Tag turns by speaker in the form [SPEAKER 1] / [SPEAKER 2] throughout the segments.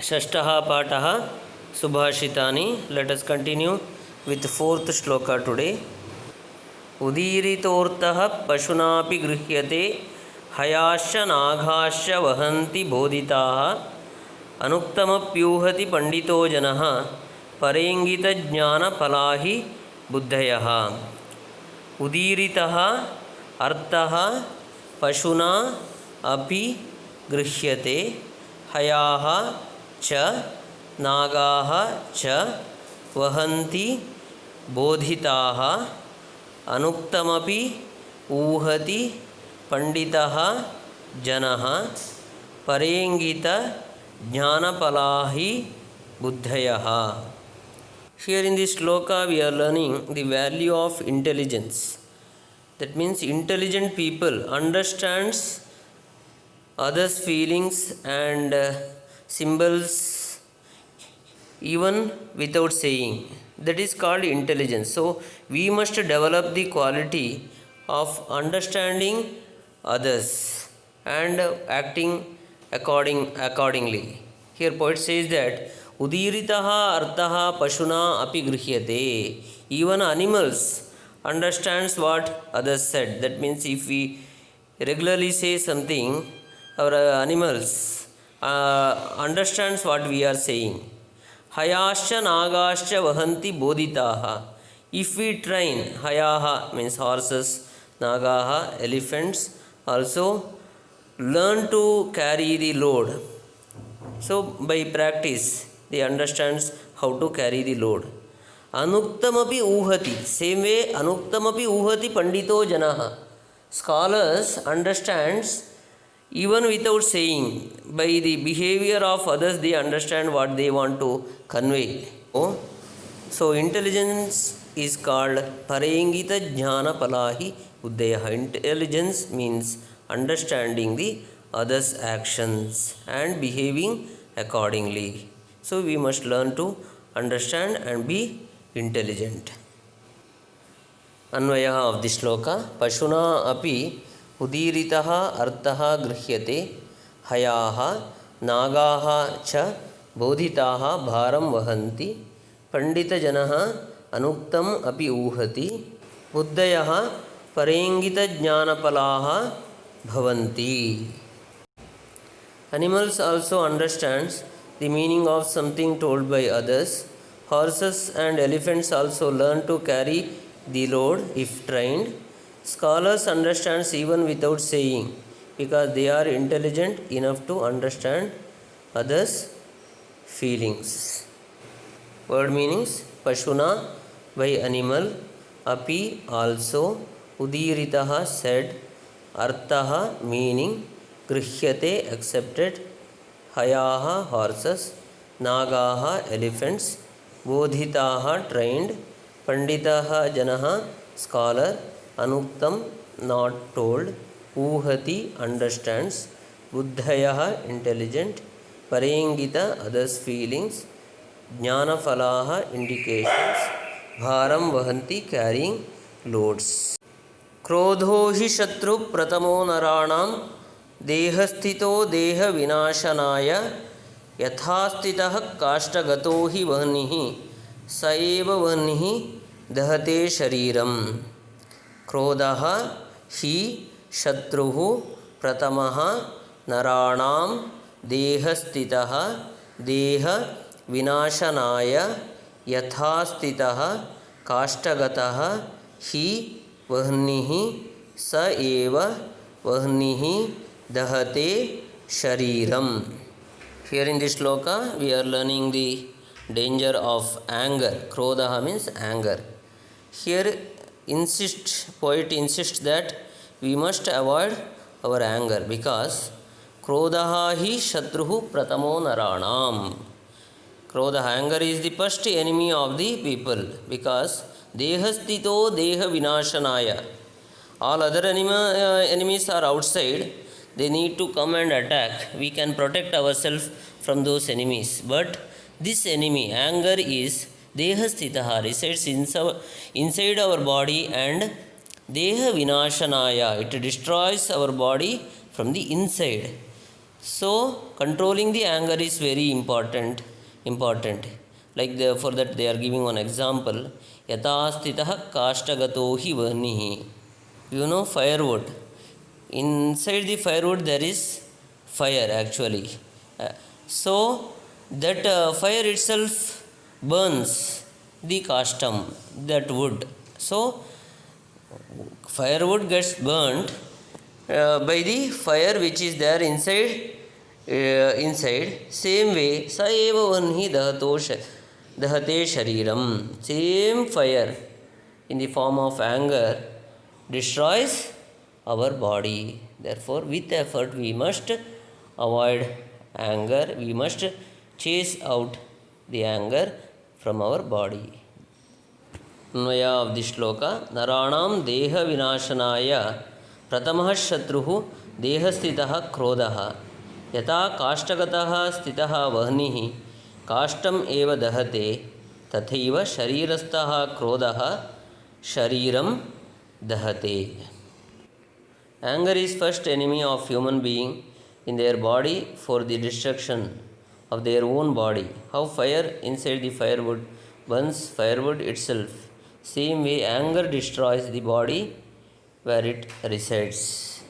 [SPEAKER 1] षष्ठः पाठः सुभाषितानि. Let us continue with fourth shloka today. उदीरितोऽर्थः पशुनापि गृह्यते हयाश्च नागाश्च वहन्ति बोधिताः अनुक्तमप्यूहति पंडितो जनः परेङ्गितज्ञानफलाहि बुद्धयः. उदीरितः अर्थः पशुना अपि गृह्यते हयाः च नागाः च वहन्ति बोधिताः अनुक्तमपि ऊहति पंडितः जनः परेङ्गित ज्ञानफलाहि बुद्धयः. Here in this shloka we are learning the value of intelligence. That means intelligent people understands others' feelings and symbols even without saying. That is called intelligence. So we must develop the quality of understanding others and acting accordingly. Here poet says that udiritaha artaha pashuna api grihyate. Even animals understands what others said. That means if we regularly say something, our animals understands what we are saying. Hayascha nagascha vahanti bodhitaha. If we train, hayaha means horses, nagaha elephants also learn to carry the load. So by practice they understands how to carry the load. Anuktamapi uhati. Same way anuktamapi uhati pandito janaha. Scholars understands even without saying. By the behavior of others they understand what they want to convey. So intelligence is called parengita jnana palahi uddaya. Intelligence means understanding the others' actions and behaving accordingly. So we must learn to understand and be intelligent. अन्वयः of the shloka. पशुना अपि उदीरितः अर्थः गृह्यते हयाः नागाः च बोधिताः भारं वहन्ति पंडितजनः अनुक्तम् अपि ऊहति बुद्धयः परेङ्गितज्ञानफलाः भवन्ति. Animals also understands the meaning of something told by others. Horses and elephants also learn to carry the load if trained. Scholars understands even without saying because they are intelligent enough to understand others' feelings. Word meanings: Pashuna by animal, api also, udiritaha said, artaha meaning, grihyate accepted, hayaha horses, nagaha elephants, bodhitaha trained, panditaha janaha scholar, anuktam not told, uhati understands, buddhayaha intelligent, parengita others feelings, jnanafalaha indications, bharam vahanti carrying loads. क्रोधो हि शत्रु प्रथमो नराणां देहस्थितो देह विनाशनाय यथास्थितः काष्ठगतो हि वह्निः स एव वह्निः दहते शरीरम्. क्रोधः हि शत्रुः प्रथमः नराणां देहस्थितः देह विनाशनाय यथास्थितः काष्ठगतः हि वह्निः स एव वह्निः दहते शरीरम्. Here in this shloka we are learning the danger of anger. Krodha means anger. Here poet insists that we must avoid our anger because krodha hi shatruhu pratamo naranam. Krodha, anger is the first enemy of the people because dehastito deha vinashanaya. All other enemies are outside. They need to come and attack. We can protect ourselves from those enemies. But this enemy, anger, is dehastitaha, resides inside our body and deha vinashanaya. It destroys our body from the inside. So controlling the anger is very important. Like for that they are giving one example. Yata stitah kashtagato hi vanihi. You know firewood. Inside the firewood there is fire actually. So that fire itself burns the kashtam, that wood. So firewood gets burnt by the fire which is there inside. Same way sa eva vanhi dahate shariram. Same fire in the form of anger destroys our body. Therefore with effort we must avoid anger, we must chase out the anger from our body. अन्वया of the shloka. नराणां देह विनाशनाय प्रथमः शत्रुः देहस्थितः क्रोधः. यथा काष्ठगतः स्थितः वह्निः काष्ठम् एव दहते तथैव शरीरस्थः क्रोधः शरीरं दहते. Anger is first enemy of human being in their body for the destruction of their own body. How fire inside the firewood burns firewood itself, same way anger destroys the body where it resides.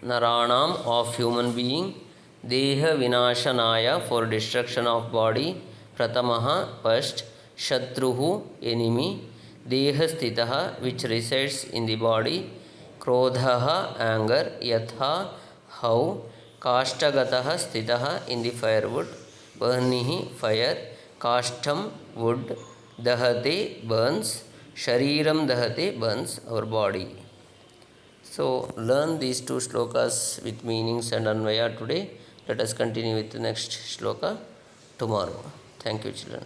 [SPEAKER 1] Naranam of human being, deha vinashanaya for destruction of body, pratamaha first, shatruhu enemy, deha sthitaha which resides in the body, krodhaha anger, yatha how, kashtagataha sthitaha in the firewood, vahnihi fire, kashtam wood, dahate burns, shariram dahate burns our body. So learn these two shlokas with meanings and anvaya today. Let us continue with the next shloka tomorrow. Thank you, children.